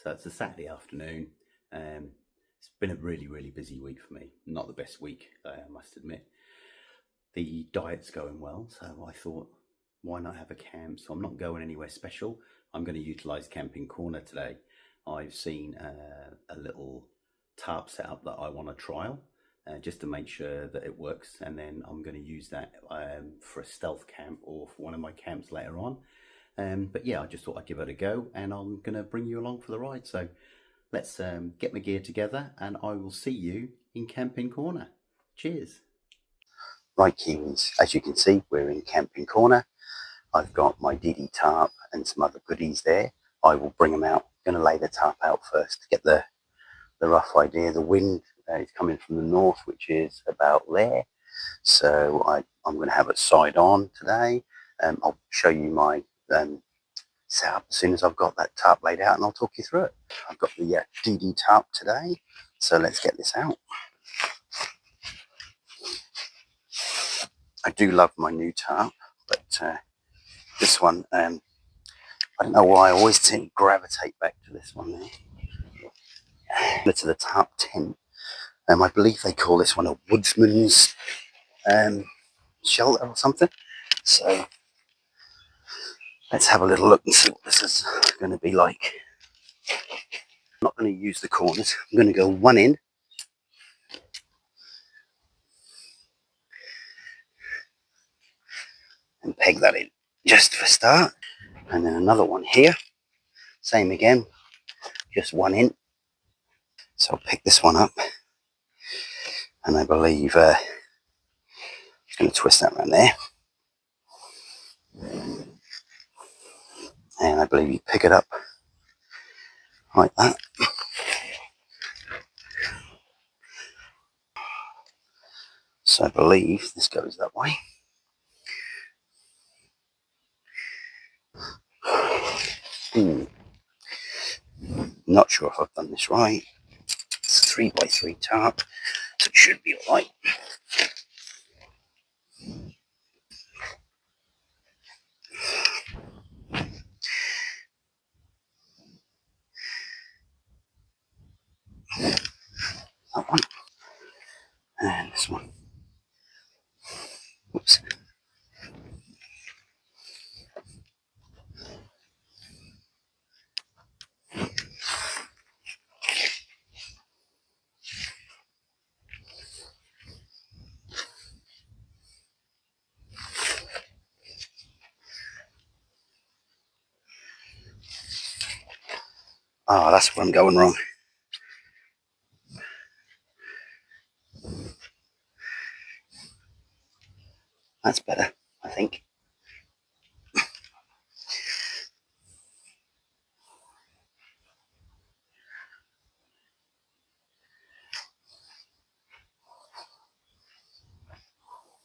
So it's a Saturday afternoon. It's been a really busy week for me. Not the best week, I must admit. The diet's going well, so I thought, why not have a camp? So I'm not going anywhere special. I'm going to utilize Camping Corner today. I've seen a little tarp setup that I want to trial, just to make sure that it works, and then I'm going to use that for a stealth camp or for one of my camps later on. But yeah, I just thought I'd give it a go, and I'm going to bring you along for the ride. So let's get my gear together, and I will see you in Camping Corner. Cheers. Right, Kiwis, as you can see, we're in Camping Corner. I've got my DD tarp and some other goodies there. I will bring them out. I'm going to lay the tarp out first to get the rough idea. The wind is coming from the north, which is about there. So I'm going to have it side on today. I'll show you my setup as soon as I've got that tarp laid out, and I'll talk you through it. I've got the DD tarp today, so let's get this out. I do love my new tarp, but this one, I don't know why I always tend to gravitate back to this one there. To the tarp tent. I believe they call this one a woodsman's shelter or something. So let's have a little look and see what this is going to be like. I'm not going to use the corners. I'm going to go one in. And peg that in just for start. And then another one here. Same again. Just one in. So I'll pick this one up. And I believe I'm just going to twist that around there. And I believe you pick it up like that. So I believe this goes that way. Not sure if I've done this right. It's a 3x3 tarp, so it should be alright. That one. And this one. Whoops. Oh, that's where I'm going wrong. That's better, I think.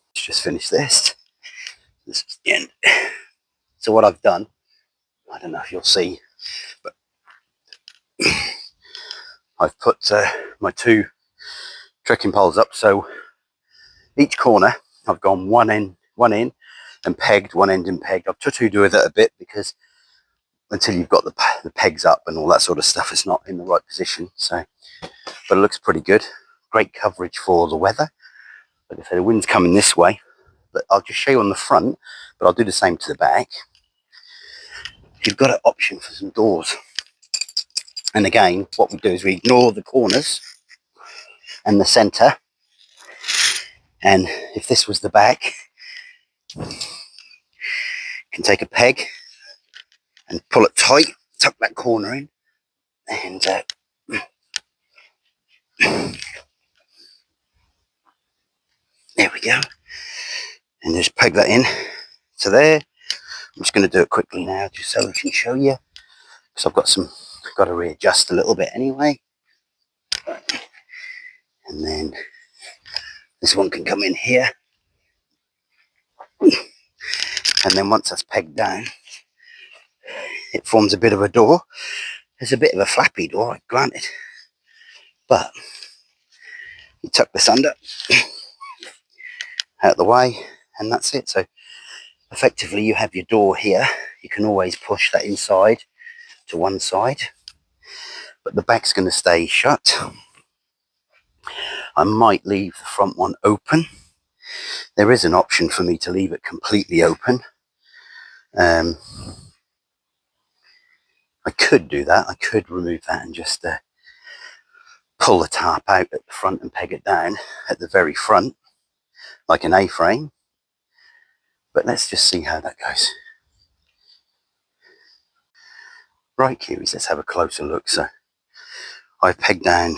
Let's just finish this. This is the end. So what I've done, I don't know if you'll see, but I've put my two trekking poles up. So each corner, I've gone one in and pegged, one end and pegged. I've to-do with it a bit because until you've got the pegs up and all that sort of stuff, it's not in the right position. So, but it looks pretty good. Great coverage for the weather. Like I said, the wind's coming this way, but I'll just show you on the front, but I'll do the same to the back. You've got an option for some doors. And again, what we do is we ignore the corners and the center. And if this was the back, you can take a peg and pull it tight, tuck that corner in, and there we go. And just peg that in to there. I'm just going to do it quickly now, just so I can show you, because I've got to readjust a little bit anyway. And then this one can come in here. And then once that's pegged down, it forms a bit of a door. It's a bit of a flappy door, granted, but you tuck this under, out of the way, and that's it. So effectively you have your door here. You can always push that inside to one side, but the back's going to stay shut. I might leave the front one open. There is an option for me to leave it completely open. I could do that. I could remove that and just pull the tarp out at the front and peg it down at the very front like an A-frame. But let's just see how that goes. Right, Kiwis, let's have a closer look. So I've pegged down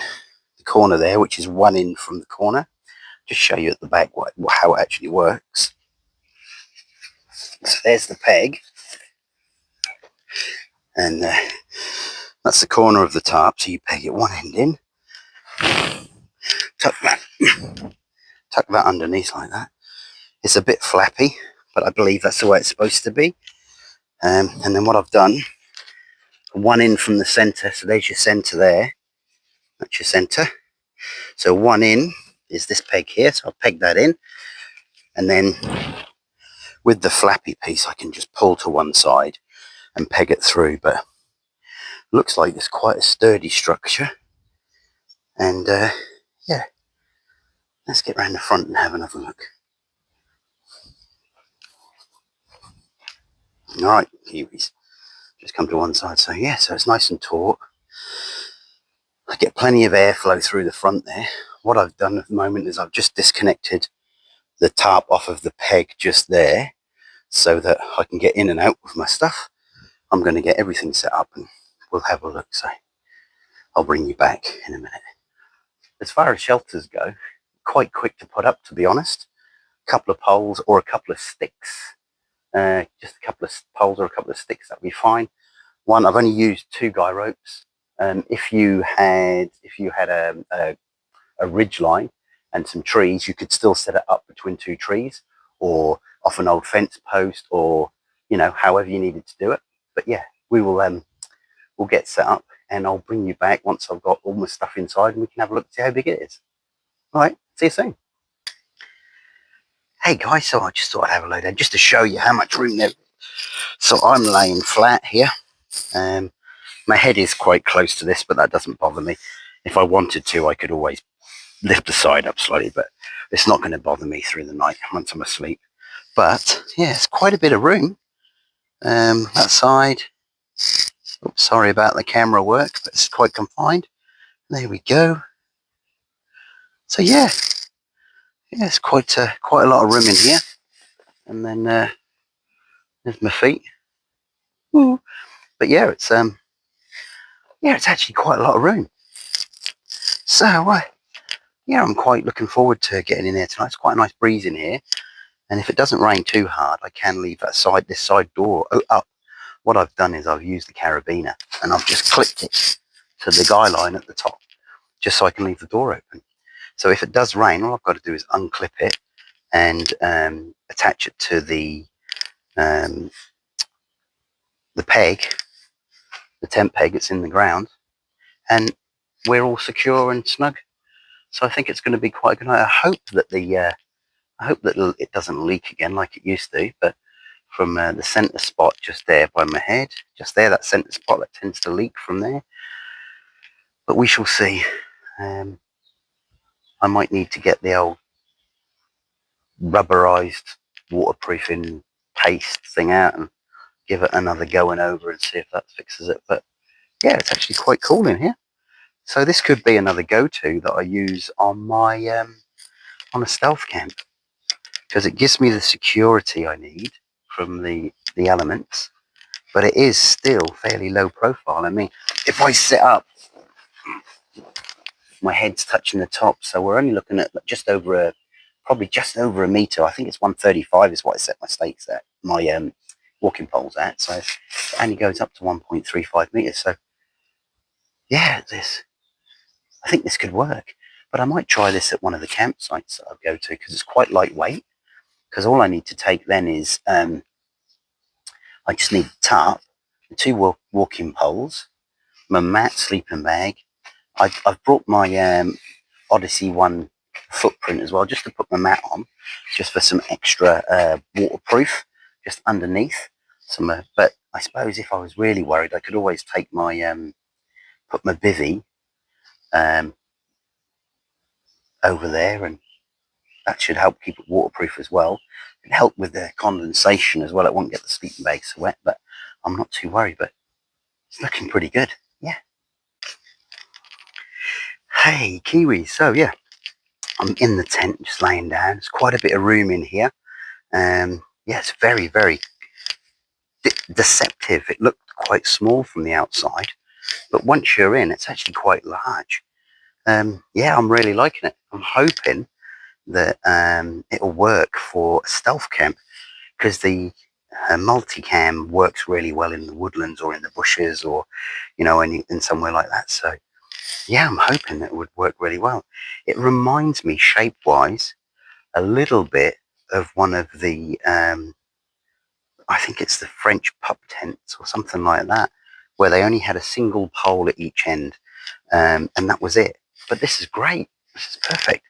the corner there, which is 1 in from the corner. Just show you at the back how it actually works. So there's the peg, and that's the corner of the tarp. So you peg it 1 end in, tuck that underneath like that. It's a bit flappy, but I believe that's the way it's supposed to be. And then what I've done, 1 in from the center. So there's your center there. That's your center. So 1 in is this peg here. So I'll peg that in, and then with the flappy piece, I can just pull to one side and peg it through. But looks like it's quite a sturdy structure. And yeah, let's get around the front and have another look. All right, Kiwis, just come to one side. So yeah, so it's nice and taut. I get plenty of airflow through the front there. What I've done at the moment is I've just disconnected the tarp off of the peg just there so that I can get in and out with my stuff. I'm going to get everything set up and we'll have a look. So I'll bring you back in a minute. As far as shelters go, quite quick to put up, to be honest. A couple of poles or a couple of sticks. Just a couple of poles or a couple of sticks, that'll be fine. One, I've only used 2 guy ropes. If you had a ridge line and some trees, you could still set it up between 2 trees or off an old fence post, or however you needed to do it. But yeah, we'll get set up and I'll bring you back once I've got all my stuff inside and we can have a look to see how big it is. All right, see you soon. Hey guys, so I just thought I'd have a load in just to show you how much room there is. So I'm laying flat here. My head is quite close to this, but that doesn't bother me. If I wanted to, I could always lift the side up slightly, but it's not going to bother me through the night once I'm asleep. But yeah, it's quite a bit of room. That side, oops, sorry about the camera work, but it's quite confined. There we go. So yeah, it's quite a lot of room in here. And then there's my feet. Ooh. But yeah, it's actually quite a lot of room. So yeah, I'm quite looking forward to getting in there tonight. It's quite a nice breeze in here, and if it doesn't rain too hard, I can leave this side door up. What I've done is I've used the carabiner and I've just clipped it to the guy line at the top, just so I can leave the door open. So if it does rain, all I've got to do is unclip it and attach it to the peg, the tent peg that's in the ground, and we're all secure and snug. So I think it's going to be quite good. I hope that it doesn't leak again like it used to, but from the center spot just there by my head, just there, that center spot, that tends to leak from there. But we shall see. I might need to get the old rubberized waterproofing paste thing out and give it another going over and see if that fixes it. But yeah, it's actually quite cool in here. So this could be another go-to that I use on my on a stealth camp, because it gives me the security I need from the elements, but it is still fairly low profile. I mean, if I sit up, my head's touching the top, so we're only looking at probably just over a meter. I think it's 135 is what I set my stakes at, my walking poles at. So it only goes up to 1.35 meters. So yeah, I think this could work. But I might try this at one of the campsites that I'll go to, because it's quite lightweight. Because all I need to take then is I just need the tarp, the 2 walking poles, my mat, sleeping bag. I've brought my Odyssey 1 footprint as well, just to put my mat on, just for some extra waterproof, just underneath. But I suppose if I was really worried, I could always take my put my bivvy over there, and that should help keep it waterproof as well. It help with the condensation as well. It won't get the sleeping bag so wet, but I'm not too worried. But it's looking pretty good. Yeah. Hey, Kiwi. So yeah, I'm in the tent just laying down. There's quite a bit of room in here. Yeah, it's very, very deceptive. It looked quite small from the outside, but once you're in, it's actually quite large. Yeah, I'm really liking it. I'm hoping that it'll work for a stealth camp, because the multicam works really well in the woodlands or in the bushes, or in somewhere like that. So yeah, I'm hoping that it would work really well. It reminds me shape-wise a little bit of one of the I think it's the French pup tents or something like that, where they only had a single pole at each end, and that was it. But this is great. This is perfect.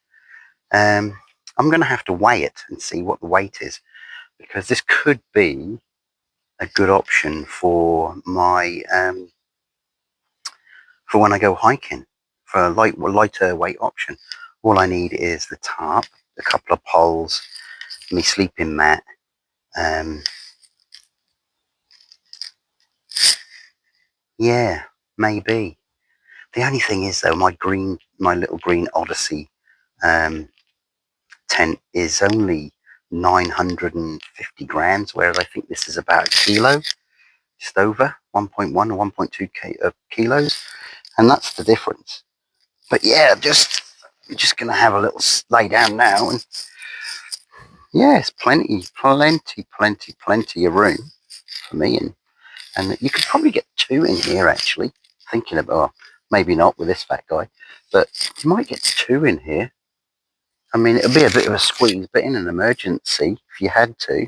I'm going to have to weigh it and see what the weight is, because this could be a good option for my for when I go hiking, for a lighter weight option. All I need is the tarp, a couple of poles, my sleeping mat. Yeah, maybe. The only thing is though, my little green Odyssey tent is only 950 grams, whereas I think this is about a kilo, just over 1.1 or 1.2 kilos, and that's the difference. But yeah, I'm just gonna have a little lay down now, and yeah, it's plenty of room for me, and you could probably get two in here actually. Thinking about, well, maybe not with this fat guy, but you might get two in here. I mean, it'll be a bit of a squeeze, but in an emergency, if you had to,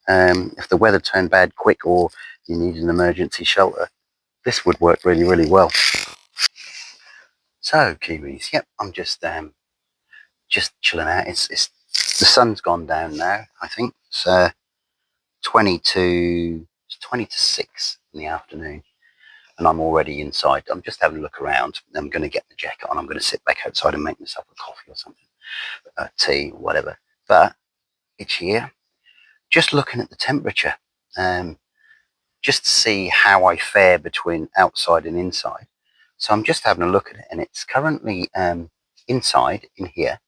if the weather turned bad quick or you needed an emergency shelter, this would work really, really well. So, Kiwis, yep, I'm just chilling out. It's the sun's gone down now. I think it's 20 to 6 in the afternoon, and I'm already inside. I'm just having a look around. I'm going to get the jacket on. I'm going to sit back outside and make myself a coffee or something, tea, whatever. But it's here. Just looking at the temperature, just to see how I fare between outside and inside. So I'm just having a look at it, and it's currently inside in here.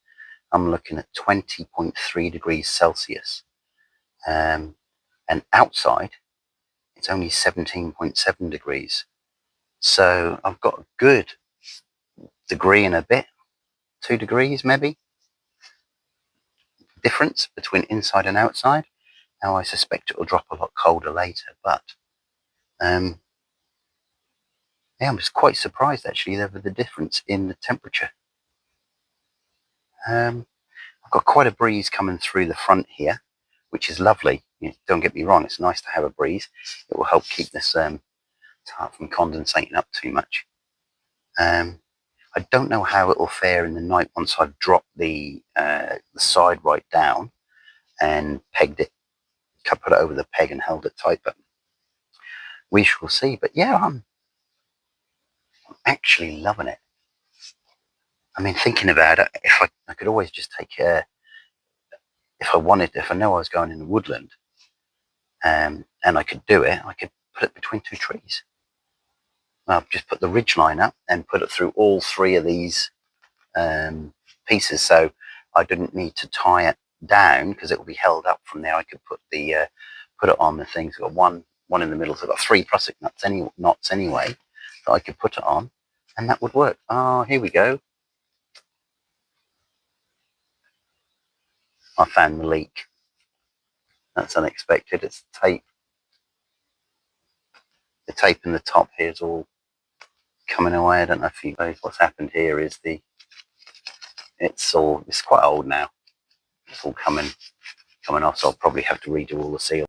I'm looking at 20.3 degrees Celsius, and outside it's only 17.7 degrees. So I've got a good degree and a bit, 2 degrees maybe, difference between inside and outside. Now I suspect it will drop a lot colder later, but yeah, I'm just quite surprised actually over the difference in the temperature. I've got quite a breeze coming through the front here, which is lovely. Don't get me wrong, it's nice to have a breeze. It will help keep this tarp from condensating up too much. I don't know how it will fare in the night once I've dropped the side right down and pegged it, put it over the peg and held it tight, but we shall see. But yeah, I'm actually loving it. I mean, thinking about it, if I could always just take if I wanted, if I know I was going in the woodland, and I could do it, I could put it between two trees. I'll just put the ridge line up and put it through all three of these pieces, so I didn't need to tie it down because it will be held up from there. I could put it on the things. I've got one in the middle, so I've got 3 prusik knots anyway, that I could put it on, and that would work. Oh, here we go. I found the leak. That's unexpected. It's tape. The tape in the top here is all coming away. I don't know if you guys, what's happened here is it's quite old now. It's all coming off, so I'll probably have to redo all the seal.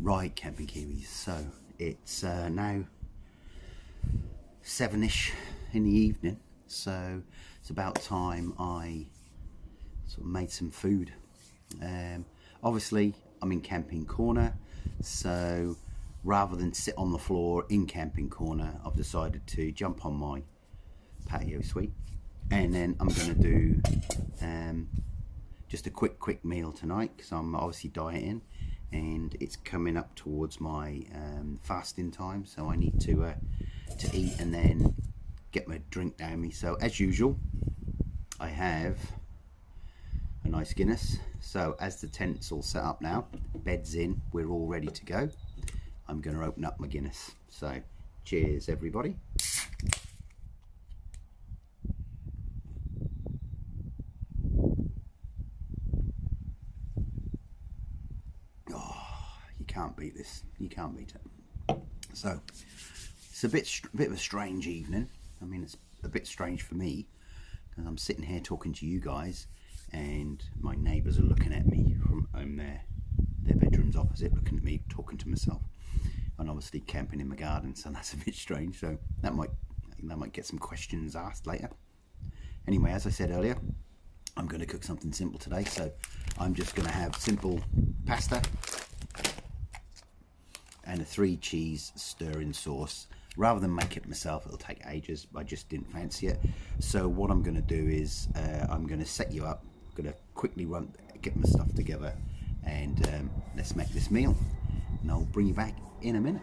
Right, camping Kiwis. So it's now 7ish in the evening. So it's about time I sort of made some food. Obviously I'm in camping corner, so rather than sit on the floor in camping corner, I've decided to jump on my patio suite, and then I'm going to do just a quick meal tonight, because I'm obviously dieting and it's coming up towards my fasting time, so I need to eat and then get my drink down me. So as usual, I have a nice Guinness. So as the tent's all set up now, bed's in, we're all ready to go, I'm going to open up my Guinness. So cheers everybody. You can't beat this. You can't beat it. So it's a bit of a strange evening. I mean, it's a bit strange for me because I'm sitting here talking to you guys, and my neighbours are looking at me from their bedrooms opposite, looking at me talking to myself, and obviously camping in my garden. So that's a bit strange. So that might get some questions asked later. Anyway, as I said earlier, I'm going to cook something simple today. So I'm just going to have simple pasta and a 3 cheese stirring sauce. Rather than make it myself, it'll take ages. I just didn't fancy it. So what I'm going to do is I'm going to set you up. I'm going to quickly get my stuff together, and let's make this meal, and I'll bring you back in a minute.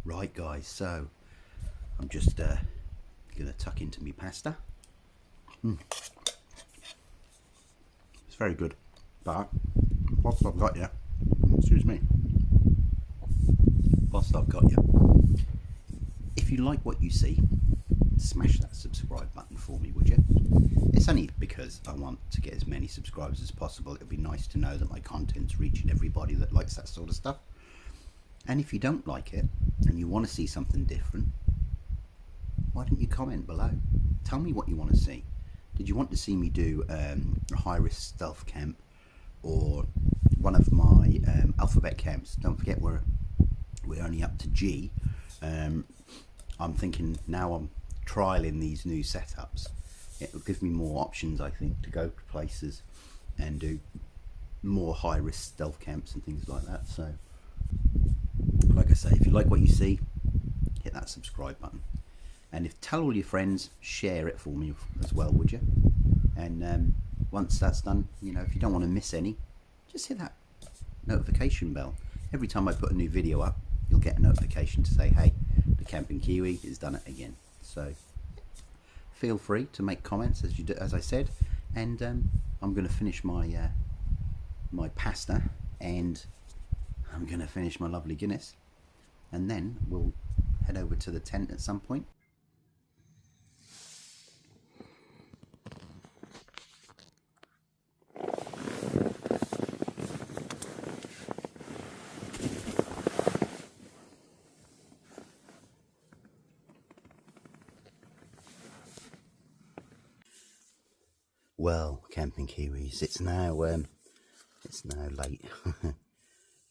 Right guys, so I'm just going to tuck into my pasta. It's very good, but whilst I've got you, excuse me, whilst I've got you, if you like what you see, smash that subscribe button for me, would you? It's only because I want to get as many subscribers as possible. It'd be nice to know that my content's reaching everybody that likes that sort of stuff. And if you don't like it and you want to see something different, why don't you comment below? Tell me what you want to see. Did you want to see me do a high-risk stealth camp, or one of my alphabet camps? Don't forget we're only up to G. I'm thinking now I'm trialing these new setups. It will give me more options, I think, to go to places and do more high-risk stealth camps and things like that. So like I say, if you like what you see, hit that subscribe button, and tell all your friends, share it for me as well, would you? And once that's done, you know, if you don't want to miss any, just hit that notification bell. Every time I put a new video up, you'll get a notification to say, hey, the Camping Kiwi has done it again. So feel free to make comments as I said, and I'm going to finish my my pasta, and I'm going to finish my lovely Guinness, and then we'll head over to the tent at some point. Well, camping Kiwis, it's now late.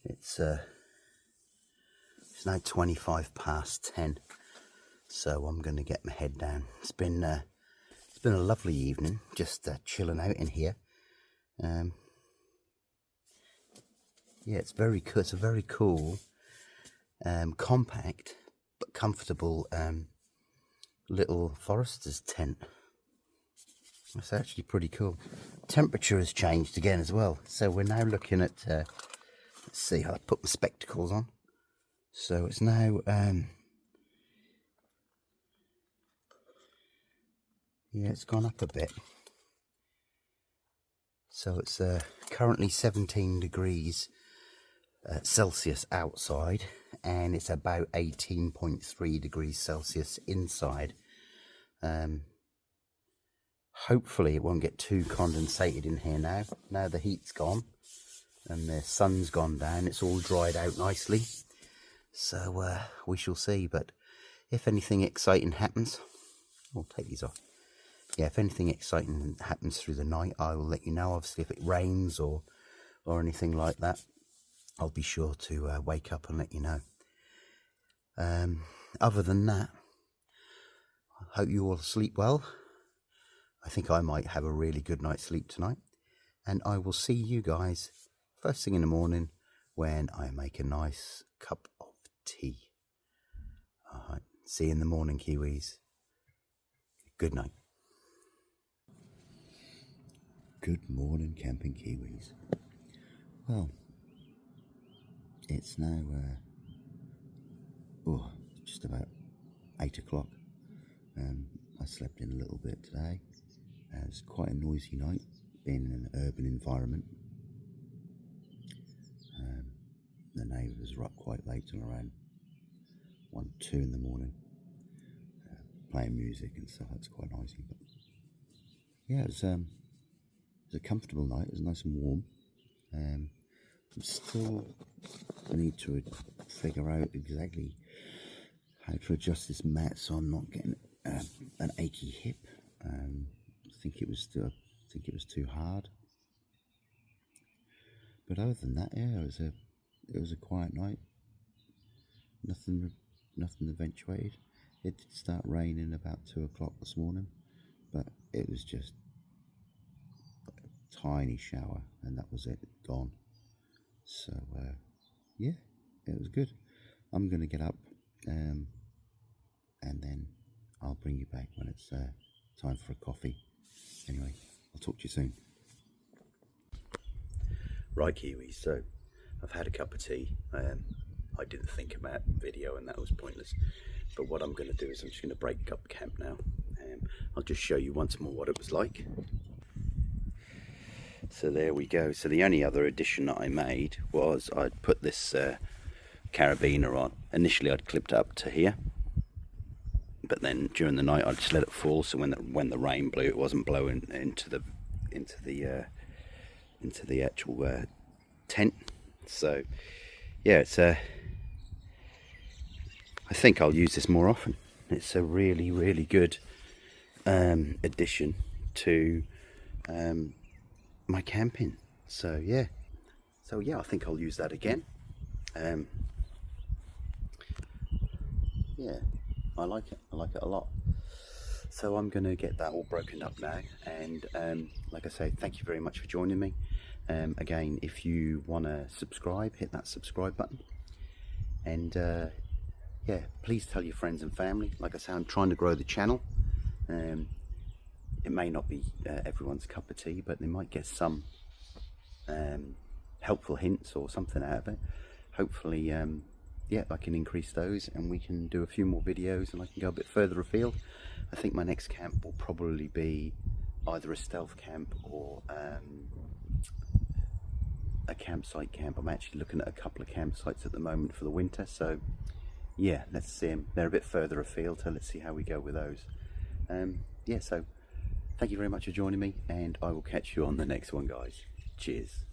It's now 25 past 10, so I'm going to get my head down. It's been a lovely evening, just chilling out in here. Yeah, it's very cool. It's a very cool, compact but comfortable little forester's tent. It's actually pretty cool. Temperature has changed again as well, so we're now looking at let's see, I'll put my spectacles on. So it's now yeah, it's gone up a bit, so it's currently 17 degrees Celsius outside, and it's about 18.3 degrees Celsius inside. Hopefully it won't get too condensated in here now. Now the heat's gone and the sun's gone down, it's all dried out nicely. So we shall see, but if anything exciting happens, I'll take these off. Yeah, if anything exciting happens through the night, I will let you know. Obviously, if it rains or anything like that, I'll be sure to wake up and let you know. Other than that, I hope you all sleep well. I think I might have a really good night's sleep tonight, and I will see you guys first thing in the morning when I make a nice cup of tea. All right, see you in the morning, Kiwis. Good night. Good morning, camping Kiwis. Well, it's now just about 8 o'clock. I slept in a little bit today. It was quite a noisy night, being in an urban environment. The neighbours were up quite late, till around 1, 2 in the morning, playing music and stuff. That's quite noisy, but yeah, it was a comfortable night. It was nice and warm. I need to figure out exactly how to adjust this mat so I'm not getting an achy hip. I think it was too hard. But other than that, yeah, it was a quiet night. Nothing eventuated. It did start raining about 2 o'clock this morning, but it was just a tiny shower, and that was it, gone. So yeah, it was good. I'm gonna get up, and then I'll bring you back when it's time for a coffee. Anyway, I'll talk to you soon. Right, Kiwis, so I've had a cup of tea. I didn't think about video, and that was pointless. But what I'm going to do is I'm just going to break up camp now. I'll just show you once more what it was like. So there we go. So the only other addition that I made was I'd put this carabiner on. Initially I'd clipped it up to here, but then during the night I just let it fall, so when the rain blew, it wasn't blowing into the actual tent. So yeah, it's I think I'll use this more often. It's a really, really good addition to my camping. So yeah, I think I'll use that again. Yeah, I like it a lot. So I'm going to get that all broken up now, and like I say, thank you very much for joining me. Again, if you want to subscribe, hit that subscribe button, and yeah, please tell your friends and family. Like I say, I'm trying to grow the channel. It may not be everyone's cup of tea, but they might get some helpful hints or something out of it. Hopefully, yeah, I can increase those, and we can do a few more videos, and I can go a bit further afield. I think my next camp will probably be either a stealth camp or a campsite camp. I'm actually looking at a couple of campsites at the moment for the winter, so yeah, let's see them. They're a bit further afield, so let's see how we go with those. Yeah, so thank you very much for joining me, and I will catch you on the next one, guys. Cheers.